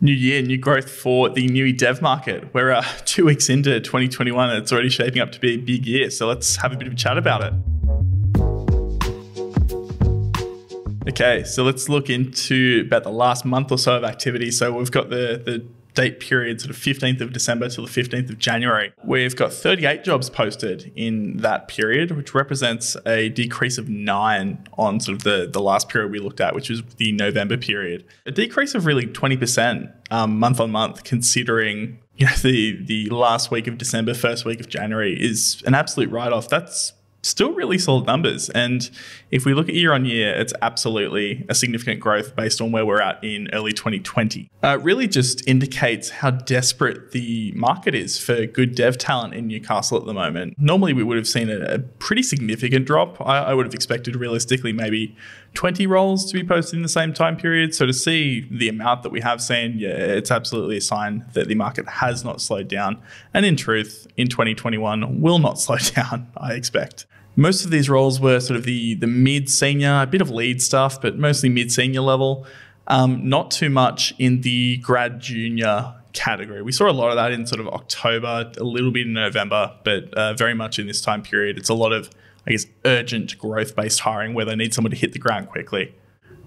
New year, new growth for the Newy Dev market. We're 2 weeks into 2021 and it's already shaping up to be a big year. So let's have a bit of a chat about it. Okay, so let's look into about the last month or so of activity. So we've got the date period sort of 15th of December till the 15th of January. We've got 38 jobs posted in that period, which represents a decrease of 9 on sort of the last period we looked at, which was the November period. A decrease of really 20% month on month, considering the last week of December, first week of January is an absolute write-off. That's still really solid numbers. And if we look at year on year, it's absolutely a significant growth based on where we're at in early 2020. It really just indicates how desperate the market is for good dev talent in Newcastle at the moment. Normally, we would have seen a pretty significant drop. I would have expected realistically maybe 20 roles to be posted in the same time period. So to see the amount that we have seen, yeah, it's absolutely a sign that the market has not slowed down. And in truth, in 2021 will not slow down, I expect. Most of these roles were sort of the mid-senior, a bit of lead stuff, but mostly mid-senior level. Not too much in the grad junior category. We saw a lot of that in sort of October, a little bit in November, but very much in this time period. It's a lot of, I guess, urgent growth-based hiring where they need someone to hit the ground quickly.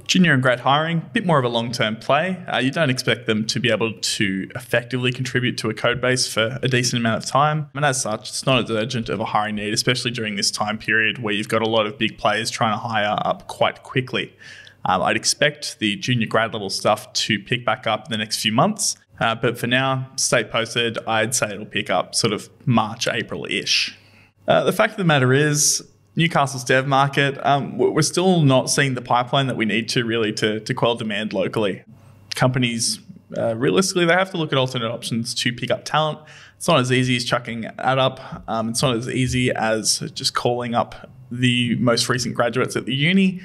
Junior and grad hiring, a bit more of a long-term play. You don't expect them to be able to effectively contribute to a code base for a decent amount of time. And as such, it's not as urgent of a hiring need, especially during this time period where you've got a lot of big players trying to hire up quite quickly. I'd expect the junior grad level stuff to pick back up in the next few months. But for now, stay posted. I'd say it'll pick up sort of March, April-ish. The fact of the matter is, Newcastle's dev market, we're still not seeing the pipeline that we need to really to quell demand locally. Companies, realistically, they have to look at alternate options to pick up talent. It's not as easy as chucking an ad up. It's not as easy as just calling up the most recent graduates at the uni.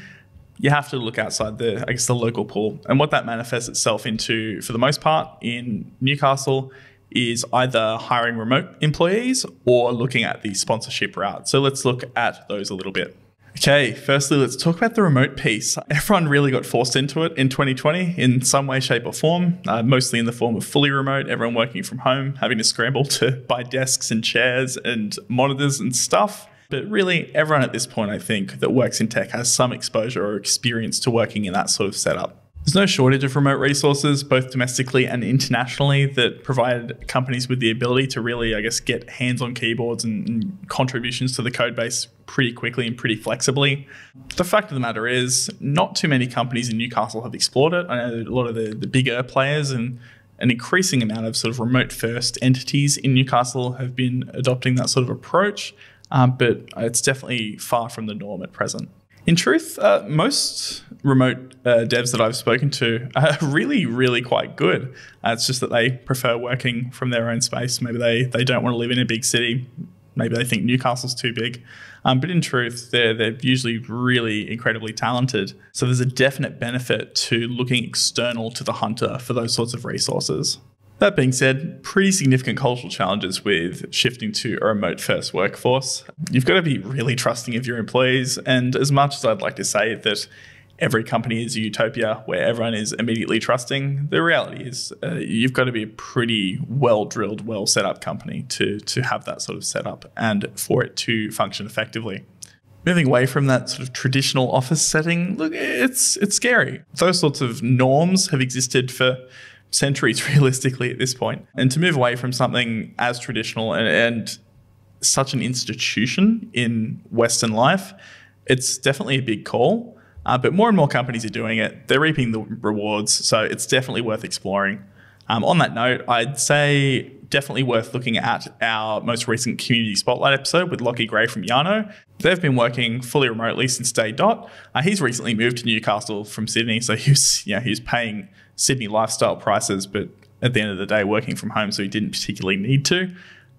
You have to look outside the local pool. And what that manifests itself into, for the most part, in Newcastle is either hiring remote employees or looking at the sponsorship route. So let's look at those a little bit. Okay, firstly, let's talk about the remote piece. Everyone really got forced into it in 2020 in some way, shape or form, mostly in the form of fully remote, everyone working from home, having to scramble to buy desks and chairs and monitors and stuff. But really, everyone at this point, I think, that works in tech has some exposure or experience to working in that sort of setup. There's no shortage of remote resources, both domestically and internationally, that provide companies with the ability to really, I guess, get hands on keyboards and contributions to the code base pretty quickly and pretty flexibly. The fact of the matter is, not too many companies in Newcastle have explored it. I know a lot of the bigger players and an increasing amount of sort of remote first entities in Newcastle have been adopting that sort of approach, but it's definitely far from the norm at present. In truth, most remote devs that I've spoken to are really, really quite good. It's just that they prefer working from their own space. Maybe they don't want to live in a big city. Maybe they think Newcastle's too big. But in truth, they're usually really incredibly talented. So there's a definite benefit to looking external to the hunter for those sorts of resources. That being said, pretty significant cultural challenges with shifting to a remote first workforce. You've got to be really trusting of your employees. And as much as I'd like to say that every company is a utopia where everyone is immediately trusting, the reality is you've got to be a pretty well-drilled, well-set-up company to have that sort of setup and for it to function effectively. Moving away from that sort of traditional office setting, look, it's scary. Those sorts of norms have existed for centuries realistically at this point. And to move away from something as traditional and such an institution in Western life, it's definitely a big call. But more and more companies are doing it. They're reaping the rewards. So it's definitely worth exploring. On that note, I'd say definitely worth looking at our most recent Community Spotlight episode with Lockie Gray from Yarno. They've been working fully remotely since day dot. He's recently moved to Newcastle from Sydney. So he was paying Sydney lifestyle prices, but at the end of the day, working from home, so he didn't particularly need to.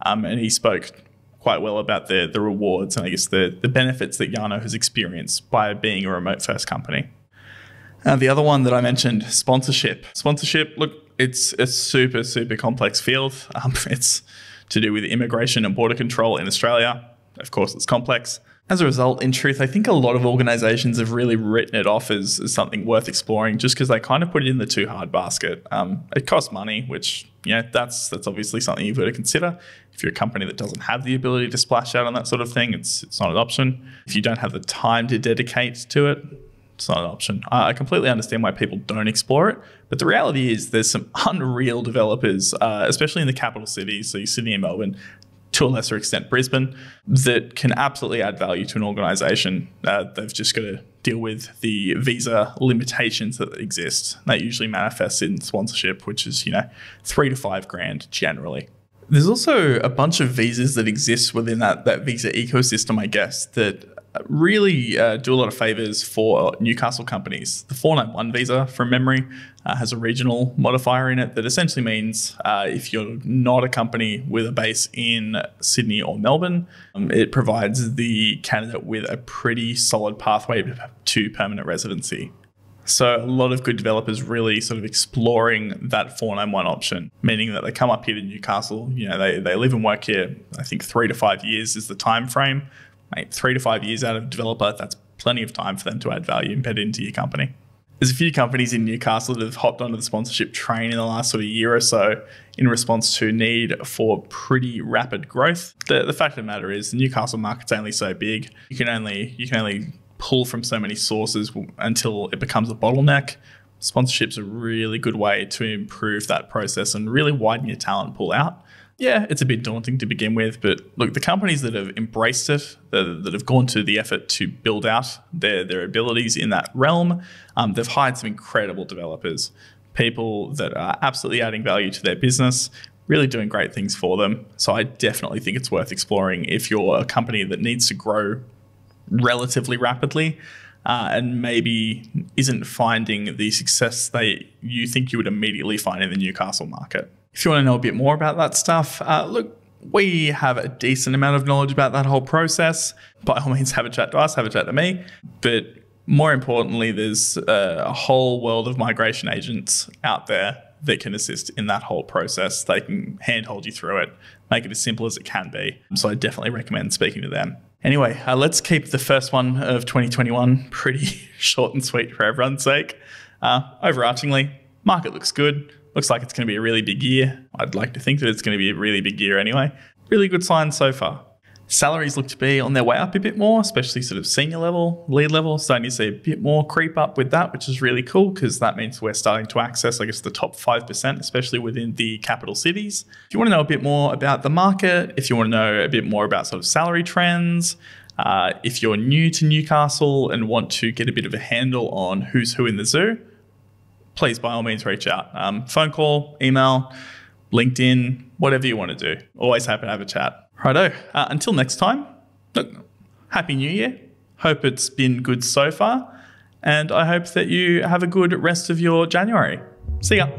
And he spoke quite well about the rewards and I guess the benefits that Yarno has experienced by being a remote first company. The other one that I mentioned, sponsorship. Sponsorship, look, it's a super, super complex field. It's to do with immigration and border control in Australia. Of course, it's complex. As a result, in truth, I think a lot of organizations have really written it off as something worth exploring just because they kind of put it in the too hard basket. It costs money, which, that's obviously something you've got to consider. If you're a company that doesn't have the ability to splash out on that sort of thing, it's not an option. If you don't have the time to dedicate to it, it's not an option. I completely understand why people don't explore it, but the reality is there's some unreal developers, especially in the capital cities, so Sydney and Melbourne, to a lesser extent Brisbane, that can absolutely add value to an organisation. They've just got to deal with the visa limitations that exist. That usually manifests in sponsorship, which is, $3 to $5 grand generally. There's also a bunch of visas that exist within that visa ecosystem, I guess, that really do a lot of favours for Newcastle companies. The 491 visa, from memory, has a regional modifier in it that essentially means if you're not a company with a base in Sydney or Melbourne, it provides the candidate with a pretty solid pathway to permanent residency. So a lot of good developers really sort of exploring that 491 option, meaning that they come up here to Newcastle, they live and work here. I think 3 to 5 years is the time frame. 3 to 5 years out of a developer, that's plenty of time for them to add value embedded into your company. There's a few companies in Newcastle that have hopped onto the sponsorship train in the last sort of year or so in response to need for pretty rapid growth. The fact of the matter is the Newcastle market's only so big. You can only pull from so many sources until it becomes a bottleneck. Sponsorship's a really good way to improve that process and really widen your talent pool out. Yeah, it's a bit daunting to begin with, but look, the companies that have embraced it, that have gone to the effort to build out their abilities in that realm, they've hired some incredible developers, people that are absolutely adding value to their business, really doing great things for them. So I definitely think it's worth exploring if you're a company that needs to grow relatively rapidly and maybe isn't finding the success that you think you would immediately find in the Newcastle market. If you want to know a bit more about that stuff, look, we have a decent amount of knowledge about that whole process. By all means, have a chat to us, have a chat to me. But more importantly, there's a whole world of migration agents out there that can assist in that whole process. They can handhold you through it, make it as simple as it can be. So I definitely recommend speaking to them. Anyway, let's keep the first one of 2021 pretty short and sweet for everyone's sake. Overarchingly, market looks good. Looks like it's going to be a really big year. I'd like to think that it's going to be a really big year anyway. Really good signs so far. Salaries look to be on their way up a bit more, especially sort of senior level, lead level. Starting to see a bit more creep up with that, which is really cool because that means we're starting to access, I guess, the top 5%, especially within the capital cities. If you want to know a bit more about the market, if you want to know a bit more about sort of salary trends, if you're new to Newcastle and want to get a bit of a handle on who's who in the zoo, please, by all means, reach out. Phone call, email, LinkedIn, whatever you want to do. Always happy to have a chat. Righto. Until next time, look, Happy New Year. Hope it's been good so far. And I hope that you have a good rest of your January. See ya.